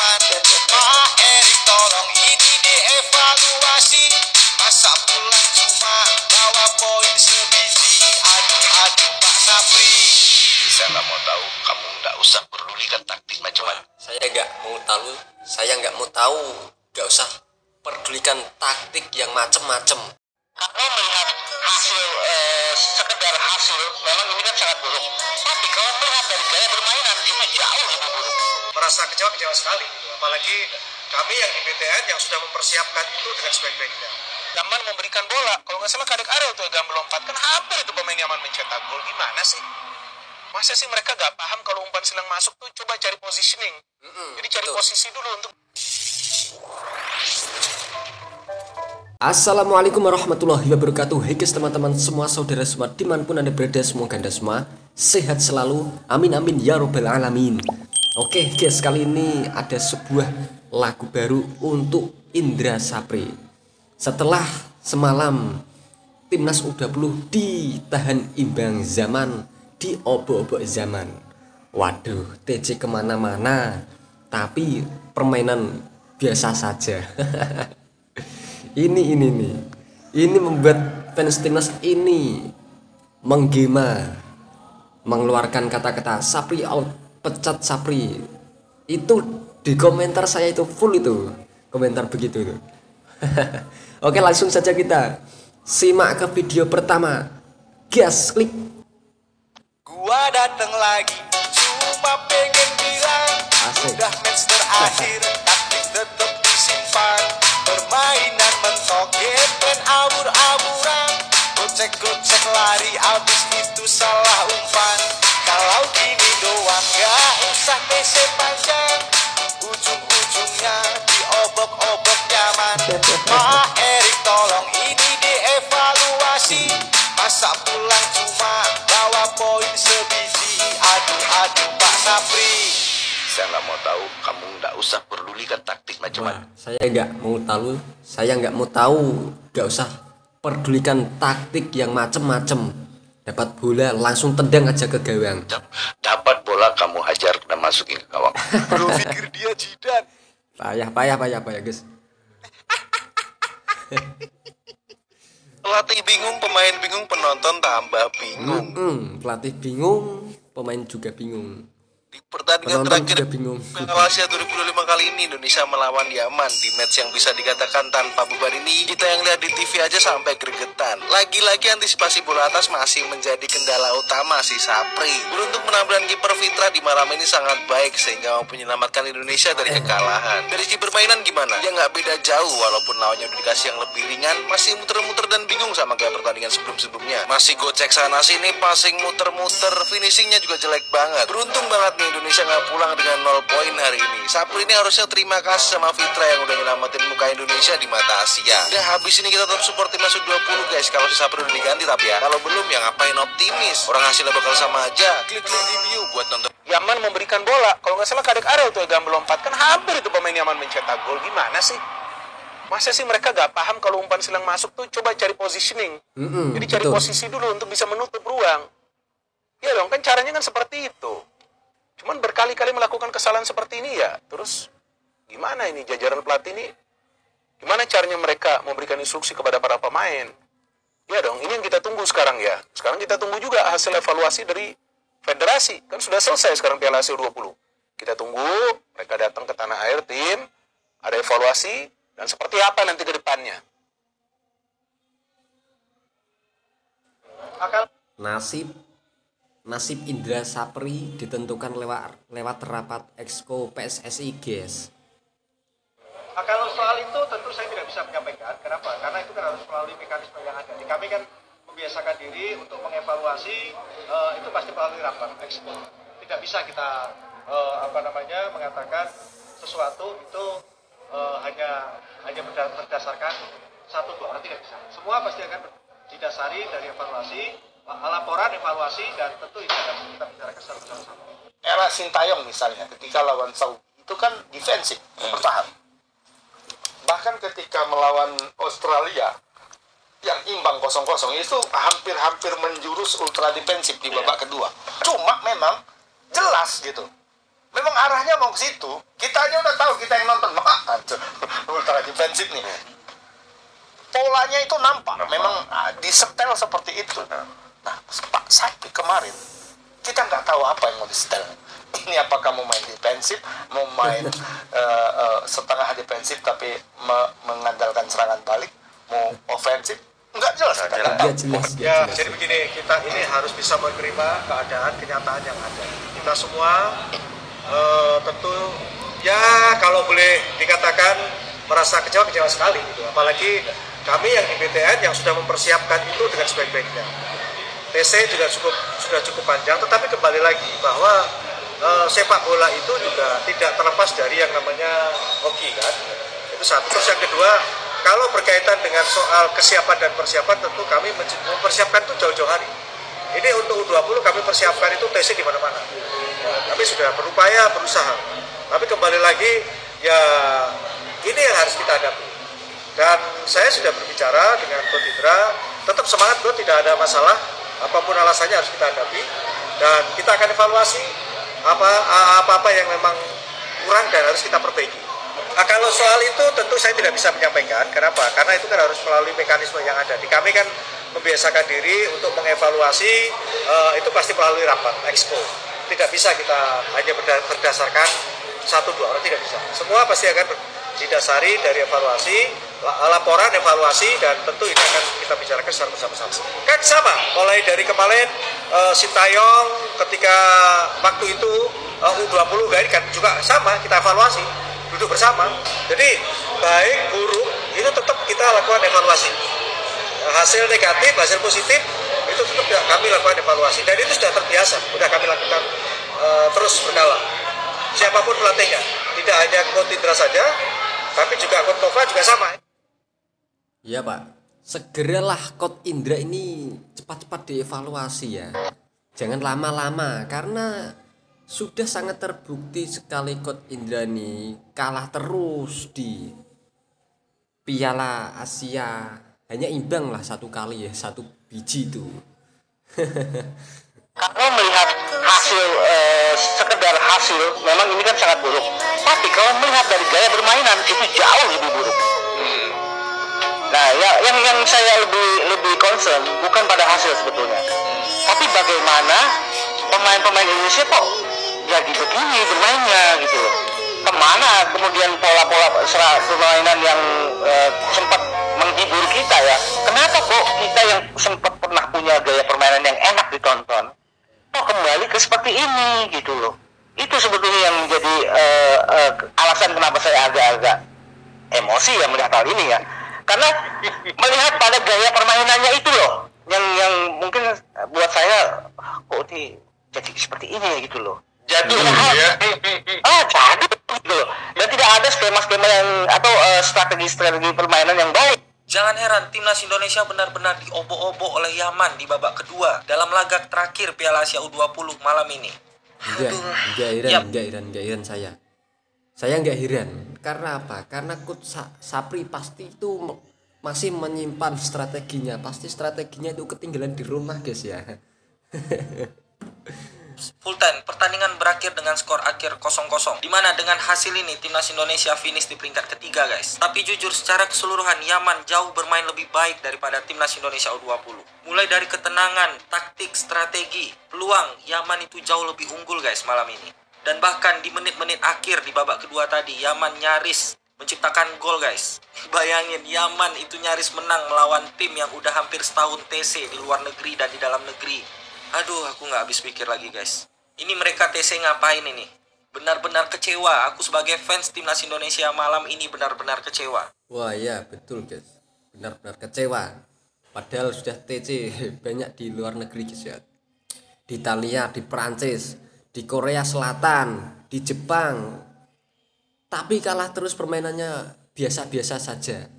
zaman. Pak Erik tolong ini dievaluasi. Masa pulang cuma bawa poin sebiji. Aduh Pak Sapri. Saya nggak mau tahu, kamu nggak usah pedulikan taktik macam-macam. Saya nggak mau tahu, nggak usah pedulikan taktik yang macem-macem. Kalau melihat hasil sekedar hasil, memang ini kan sangat buruk. Tapi kalau melihat dari gaya permainan itu jauh lebih buruk. Merasa kecewa sekali, apalagi kami yang di PTN yang sudah mempersiapkan itu dengan sebaik-baiknya. Zaman memberikan bola, kalau nggak salah Kadek Ariel tuh yang melompat, kan hampir itu pemain Yaman mencetak gol. Gimana sih? Masa sih mereka gak paham kalau umpan silang masuk tuh coba cari positioning. Jadi cari posisi dulu untuk. Assalamualaikum warahmatullahi wabarakatuh. Hey guys, teman-teman semua, saudara semua dimanapun anda berada, semoga anda semua sehat selalu, amin amin ya robbal alamin. Oke guys, kali ini ada sebuah lagu baru untuk Indra Sapri. Setelah semalam timnas U20 ditahan imbang zaman, diobok-obok zaman. Waduh, TJ kemana-mana, tapi permainan biasa saja. Ini membuat fans timnas ini menggema, mengeluarkan kata-kata Sapri out, pecat Sapri. Itu di komentar saya itu full itu komentar begitu itu. Oke, langsung saja kita simak ke video pertama. Gas, klik. Gua dateng lagi, cuma pengen bilang udah match terakhir, taktik tetep disimpan. Permainan mentok, gepen abur-aburan, gocek-gocek lari, abis itu salah umpan. Kalau gini doang gak usah PC panjang, ujung-ujungnya diobok-obok nyaman. Pak Erik tolong ini dievaluasi. Masa pulang cuma bawa poin sebiji. Aduh Pak Sapri. Saya nggak mau tahu, kamu nggak usah pedulikan taktik macam-macam. Saya nggak mau tahu, nggak usah pedulikan taktik yang macem-macem. Dapat bola langsung tendang aja ke gawang. Dapat bola kamu hajar dan masukin ke gawang. Bro pikir dia jidat. Payah guys. Pelatih bingung, pemain bingung, penonton tambah bingung. Pelatih bingung, pemain juga bingung. Di pertandingan Penonton terakhir juga bingung. Piala Asia 2025 kali ini Indonesia melawan Yaman di match yang bisa dikatakan tanpa beban ini. Kita yang lihat di TV aja sampai gregetan. Lagi-lagi antisipasi bola atas masih menjadi kendala utama si Sapri. Beruntung penampilan kiper Fitra di malam ini sangat baik sehingga mampu menyelamatkan Indonesia dari kekalahan. Dari segi permainan gimana? Ya nggak beda jauh, walaupun lawannya udah dikasih yang lebih ringan, masih muter-muter dan bingung sama kayak pertandingan sebelum-sebelumnya. Masih gocek sana sini, passing muter-muter, finishingnya juga jelek banget. Beruntung banget Indonesia nggak pulang dengan 0 poin hari ini. Sapri ini harusnya terima kasih sama Fitra yang udah nyelamatin muka Indonesia di mata Asia. Udah habis ini kita tetap support timnas U20 guys. Kalau si Sapri udah diganti tapi ya, kalau belum ya ngapain optimis? Orang hasilnya bakal sama aja. Klik review buat nonton. Yaman memberikan bola, kalau nggak salah Kadek Ariel tuh yang melompat, kan hampir itu pemain Yaman mencetak gol. Gimana sih? Masa sih mereka gak paham kalau umpan silang masuk tuh coba cari positioning. Jadi cari posisi dulu untuk bisa menutup ruang. Ya dong, kan caranya kan seperti itu. Cuman berkali-kali melakukan kesalahan seperti ini ya, terus gimana ini jajaran pelatih ini? Gimana caranya mereka memberikan instruksi kepada para pemain? Ya dong, ini yang kita tunggu sekarang ya. Sekarang kita tunggu juga hasil evaluasi dari federasi. Kan sudah selesai sekarang Piala Asia 20. Kita tunggu mereka datang ke tanah air tim, ada evaluasi, dan seperti apa nanti ke depannya. Nasib Indra Sapri ditentukan lewat rapat Exco PSSI, guys. Kalau soal itu tentu saya tidak bisa menyampaikan. Kenapa? Karena itu kan harus melalui mekanisme yang ada. Kami kan membiasakan diri untuk mengevaluasi, itu pasti melalui rapat Exco. Tidak bisa kita mengatakan sesuatu itu hanya berdasarkan satu dua orang, tidak bisa. Semua pasti akan didasari dari evaluasi, laporan evaluasi, dan tentu ini akan kita bicarakan secara bersama-sama. Era Sintayong misalnya ketika lawan Saudi itu kan defensif, bertahan. Bahkan ketika melawan Australia yang imbang 0-0 itu hampir menjurus ultra defensif di babak kedua. Cuma memang jelas gitu. Memang arahnya mau ke situ. Kita aja udah tahu, kita yang nonton, ultra defensif nih. Polanya itu nampak. Memang disetel seperti itu. Nah, Pak Sapri kemarin, kita nggak tahu apa yang mau disetel. Ini apakah mau main defensif, mau main setengah defensif tapi mengandalkan serangan balik, mau ofensif, nggak jelas. Nggak jelas. Ya, jadi begini, kita ini harus bisa menerima keadaan kenyataan yang ada. Kita semua tentu ya kalau boleh dikatakan merasa kecewa sekali gitu. Apalagi kami yang di BTN yang sudah mempersiapkan itu dengan sebaik-baiknya. TC juga sudah cukup panjang, tetapi kembali lagi bahwa sepak bola itu juga tidak terlepas dari yang namanya hoki kan. Itu satu. Terus yang kedua, kalau berkaitan dengan soal kesiapan dan persiapan, tentu kami mempersiapkan itu jauh-jauh hari. Ini untuk U20 kami persiapkan itu TC di mana-mana. Ya, kami sudah berusaha. Tapi kembali lagi, ya ini yang harus kita hadapi. Dan saya sudah berbicara dengan Coach Indra, tetap semangat bro, tidak ada masalah. Apapun alasannya harus kita hadapi. Dan kita akan evaluasi apa-apa yang memang kurang dan harus kita perbaiki. Nah, kalau soal itu tentu saya tidak bisa menyampaikan. Kenapa? Karena itu kan harus melalui mekanisme yang ada. Di kami kan membiasakan diri untuk mengevaluasi, itu pasti melalui rapat, expo. Tidak bisa kita hanya berdasarkan 1-2 orang, tidak bisa. Semua pasti akan didasari dari evaluasi, laporan evaluasi, dan tentu ini akan kita bicarakan secara bersama-sama. Kan sama, mulai dari kemarin Sintayong ketika waktu itu U20 kan juga sama, kita evaluasi, duduk bersama. Jadi baik buruk itu tetap kita lakukan evaluasi. Hasil negatif, hasil positif itu tetap kami lakukan evaluasi, dan itu sudah terbiasa, sudah kami lakukan terus berkala. Siapapun pelatihnya, tidak hanya Coach Indra saja, tapi juga Coach Nova juga sama. Iya Pak, segeralah Coach Indra ini cepat-cepat dievaluasi ya. Jangan lama-lama, karena sudah sangat terbukti sekali Coach Indra nih kalah terus di Piala Asia. Hanya imbang lah 1 kali ya, 1 biji itu. Kalau melihat hasil, sekedar hasil, memang ini kan sangat buruk. Tapi kalau melihat dari gaya bermainan, itu jauh lebih buruk. Nah, yang saya lebih concern bukan pada hasil sebetulnya, tapi bagaimana pemain-pemain Indonesia kok jadi begini bermainnya gitu loh. Kemana kemudian pola-pola permainan yang sempat menghibur kita ya? Kenapa kok kita yang sempat pernah punya gaya permainan yang enak ditonton, kok kembali ke seperti ini gitu loh? Itu sebetulnya yang menjadi alasan kenapa saya agak-agak emosi ya melihat hal ini ya. Karena melihat pada gaya permainannya itu loh, yang mungkin buat saya kok jadi seperti ini gitu loh. Jadul ya. Jadul gitu loh. Dan tidak ada skema-skema yang atau strategi-strategi permainan yang baik. Jangan heran timnas Indonesia benar-benar diobok-obok oleh Yaman di babak kedua dalam laga terakhir Piala Asia U20 malam ini. Enggak heran saya. Saya nggak heran. Karena apa? Karena Coach Sapri pasti itu masih menyimpan strateginya. Pasti strateginya itu ketinggalan di rumah guys ya. Full time, pertandingan berakhir dengan skor akhir 0-0. Dimana dengan hasil ini timnas Indonesia finish di peringkat ketiga guys. Tapi jujur secara keseluruhan Yaman jauh bermain lebih baik daripada timnas Indonesia U20. Mulai dari ketenangan, taktik, strategi, peluang, Yaman itu jauh lebih unggul guys malam ini. Dan bahkan di menit-menit akhir di babak kedua tadi Yaman nyaris menciptakan gol guys. Bayangin Yaman itu nyaris menang melawan tim yang udah hampir setahun TC di luar negeri dan di dalam negeri. Aduh, aku nggak habis pikir lagi guys. Ini mereka TC ngapain ini? Benar-benar kecewa. Aku sebagai fans timnas Indonesia malam ini benar-benar kecewa. Wah ya betul guys, benar-benar kecewa. Padahal sudah TC banyak di luar negeri guys ya. Di Italia, di Prancis, di Korea Selatan, di Jepang. Tapi kalah terus, permainannya biasa-biasa saja.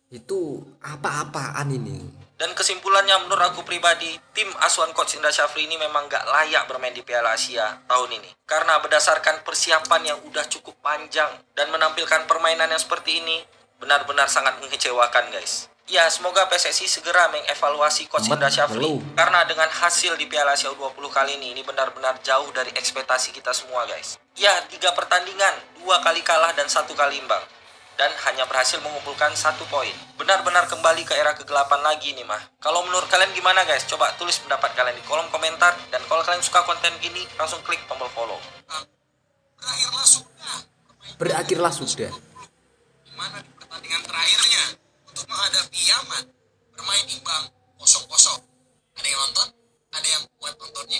Itu apa-apaan ini? Dan kesimpulannya menurut aku pribadi, tim asuhan Coach Indra Syafri ini memang gak layak bermain di Piala Asia tahun ini. Karena berdasarkan persiapan yang udah cukup panjang dan menampilkan permainan yang seperti ini, benar-benar sangat mengecewakan guys. Ya, semoga PSSI segera mengevaluasi Coach Indra Syafri. Karena dengan hasil di Piala Asia U20 kali ini benar-benar jauh dari ekspektasi kita semua, guys. Ya, 3 pertandingan, 2 kali kalah dan 1 kali imbang. Dan hanya berhasil mengumpulkan 1 poin. Benar-benar kembali ke era kegelapan lagi nih, mah. Kalau menurut kalian gimana, guys? Coba tulis pendapat kalian di kolom komentar. Dan kalau kalian suka konten gini, langsung klik tombol follow. Berakhirlah sudah. Dimana di pertandingan terakhirnya untuk menghadapi Yaman bermain imbang 0-0. Ada yang nonton? Ada yang buat nontonnya?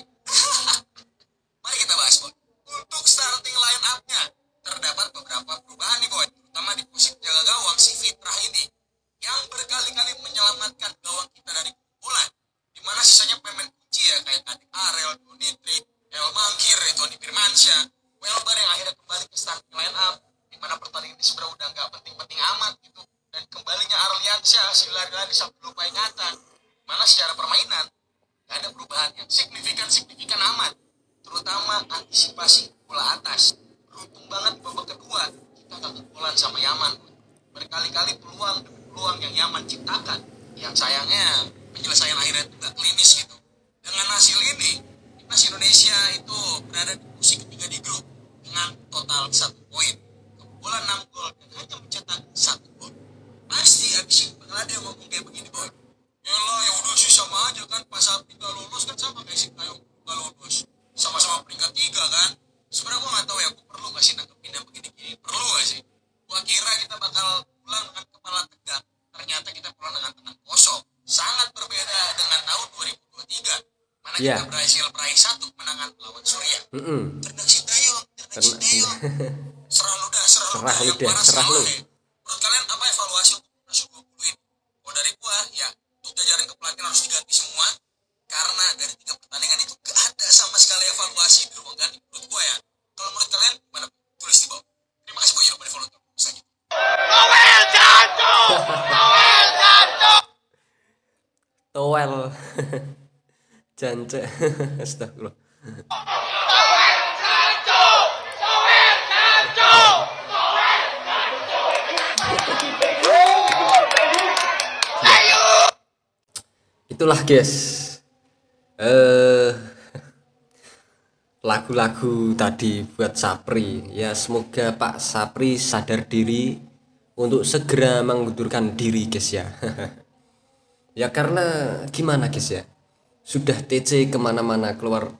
Mari kita bahas, Boy. Untuk starting line up-nya terdapat beberapa perubahan nih, Boy. Terutama di posisi penjaga gawang si Fitrah ini yang berkali-kali menyelamatkan gawang kita dari kebobolan. Dimana sisanya pemain kunci ya kayak Kadik Arel, Donitri, El Mangkir, Tony Firmansyah, Welber yang akhirnya kembali ke starting line up. Dimana pertandingan ini sebenarnya udah nggak penting-penting amat gitu. Dan kembalinya Arliansyah hasil lari-lari sampai lupa ingatan. Mana secara permainan gak ada perubahan yang signifikan amat, terutama antisipasi bola atas. Beruntung banget di babak kedua kita gak kebobolan sama Yaman. Berkali-kali peluang yang Yaman ciptakan, yang sayangnya penyelesaian akhirnya itu gak klinis gitu. Dengan hasil ini timnas Indonesia itu berada di posisi ketiga di grup dengan total 1 poin, kebobolan 6 gol dan hanya mencetak 1 gol. Pasti abis itu bakal ada yang ngomong kayak begini, Boy. Yalah, ya udah sih sama aja kan, pas Sapri gak lolos kan sama kayak si Kayong gak lolos. Sama-sama peringkat 3 kan. Sebenarnya gue gak tahu ya, gue perlu gak sih nanggepin yang begini-gini, perlu gak sih? Gue kira kita bakal pulang dengan kepala tegak, ternyata kita pulang dengan tangan kosong. Sangat berbeda dengan tahun 2023, mana kita berhasil meraih 1 kemenangan melawan Suriah. Cerdak si Dayong, serah lu dah, serah lu. Menurut kalian apa evaluasi untuk timnas U20 ini? Kalau dari gua ya, untuk jajaran kepelatihan harus diganti semua, karena dari 3 pertandingan itu gak ada sama sekali evaluasi di ruang ganti menurut gua ya. Kalau menurut kalian gimana? Tulis di bawah. Terima kasih banyak udah follow saja. Towel Jance. Astagfirullah. Itulah guys, lagu-lagu tadi buat Sapri. Ya semoga Pak Sapri sadar diri untuk segera mengundurkan diri guys ya. Ya karena gimana guys ya, sudah TC kemana-mana keluar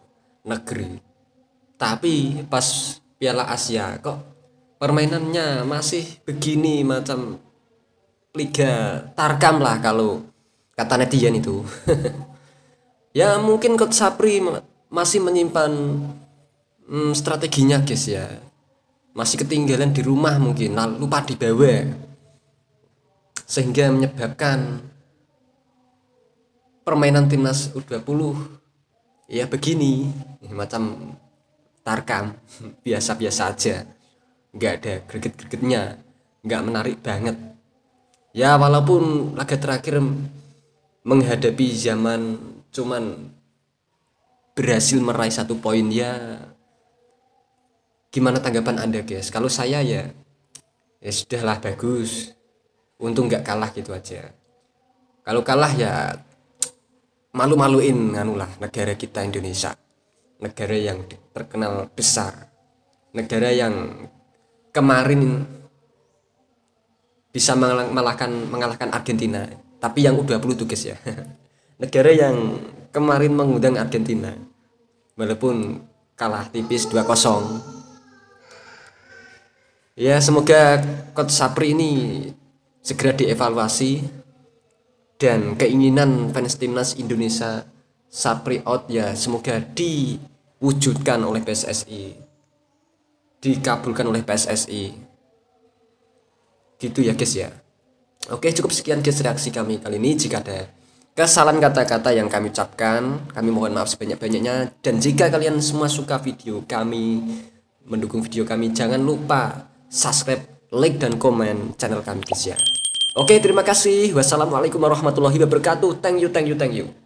negeri, tapi pas Piala Asia kok permainannya masih begini, macam Liga Tarkam lah kalau kata netizen itu. Ya mungkin Coach Sapri masih menyimpan strateginya guys ya, masih ketinggalan di rumah, mungkin lupa dibawa, sehingga menyebabkan permainan timnas U20 ya begini, macam Tarkam, biasa-biasa aja, nggak ada greget-gregetnya, nggak menarik banget ya. Walaupun laga terakhir menghadapi Zaman cuman berhasil meraih 1 poin, ya gimana tanggapan Anda guys? Kalau saya ya sudahlah, bagus, untung nggak kalah gitu aja. Kalau kalah ya malu-maluin anulah negara kita Indonesia, negara yang terkenal besar, negara yang kemarin bisa mengalahkan Argentina, tapi yang U20 tuh guys ya. Negara yang kemarin mengundang Argentina walaupun kalah tipis 2-0. Ya semoga Coach Sapri ini segera dievaluasi, dan keinginan fans timnas Indonesia Sapri out ya semoga diwujudkan oleh PSSI, dikabulkan oleh PSSI gitu ya guys ya. Oke, cukup sekian guys reaksi kami kali ini. Jika ada kesalahan kata-kata yang kami ucapkan, kami mohon maaf sebanyak-banyaknya. Dan jika kalian semua suka video kami, mendukung video kami, jangan lupa subscribe, like, dan komen channel kami guys ya. Oke, terima kasih. Wassalamualaikum warahmatullahi wabarakatuh. Thank you.